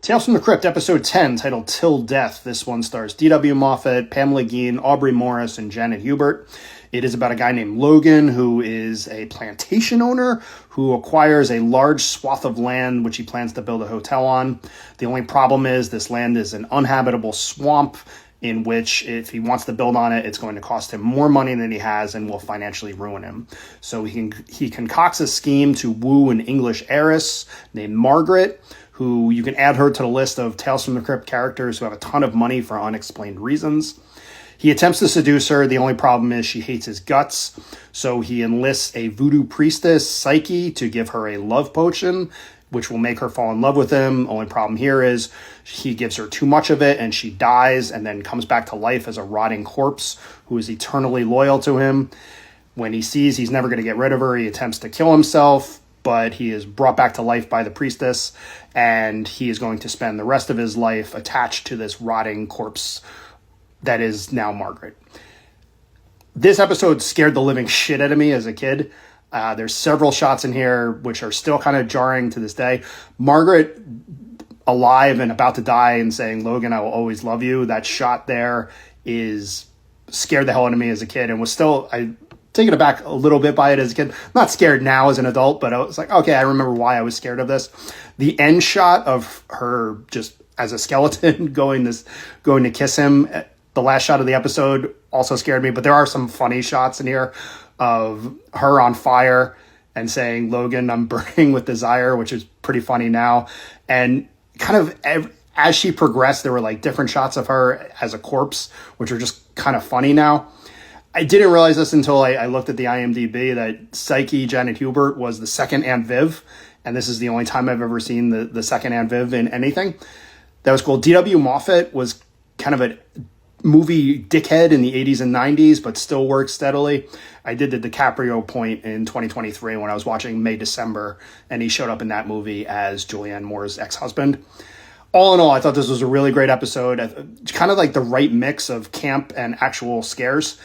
Tales from the Crypt, Episode 10, titled Till Death. This one stars D.W. Moffat, Pamela Gein, Aubrey Morris, and Janet Hubert. It is about a guy named Logan who is a plantation owner who acquires a large swath of land which he plans to build a hotel on. The only problem is this land is an uninhabitable swamp in which if he wants to build on it, it's going to cost him more money than he has and will financially ruin him. So he concocts a scheme to woo an English heiress named Margaret, who you can add her to the list of Tales from the Crypt characters who have a ton of money for unexplained reasons. He attempts to seduce her. The only problem is she hates his guts. So he enlists a voodoo priestess, Psyche, to give her a love potion, which will make her fall in love with him. Only problem here is he gives her too much of it and she dies and then comes back to life as a rotting corpse who is eternally loyal to him. When he sees he's never going to get rid of her, he attempts to kill himself, but he is brought back to life by the priestess, and he is going to spend the rest of his life attached to this rotting corpse that is now Margaret. This episode scared the living shit out of me as a kid. There's several shots in here which are still kind of jarring to this day. Margaret alive and about to die and saying, "Logan, I will always love you." That shot there is scared the hell out of me as a kid, and was still... taken aback a little bit by it as a kid. I'm not scared now as an adult, but I was like, okay, I remember why I was scared of this. The end shot of her just as a skeleton going to kiss him, the last shot of the episode, also scared me. But there are some funny shots in here of her on fire and saying, "Logan, I'm burning with desire," which is pretty funny now. And kind of as she progressed, there were like different shots of her as a corpse, which are just kind of funny now. I didn't realize this until I looked at the IMDb that Psyche, Janet Hubert, was the second Aunt Viv. And this is the only time I've ever seen the second Aunt Viv in anything. That was cool. D.W. Moffat was kind of a movie dickhead in the 80s and 90s, but still works steadily. I did the DiCaprio point in 2023 when I was watching May December, and he showed up in that movie as Julianne Moore's ex-husband. All in all, I thought this was a really great episode. Kind of like the right mix of camp and actual scares.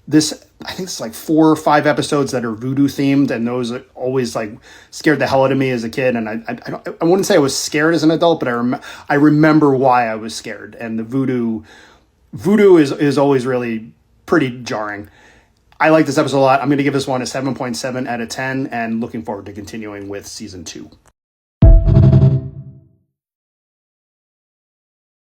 I think it's like 4 or 5 episodes that are voodoo themed, and those always like scared the hell out of me as a kid. And I wouldn't say I was scared as an adult, but I remember why I was scared. And the voodoo is always really pretty jarring. I like this episode a lot. I'm going to give this one a 7.7 out of 10, and looking forward to continuing with season 2.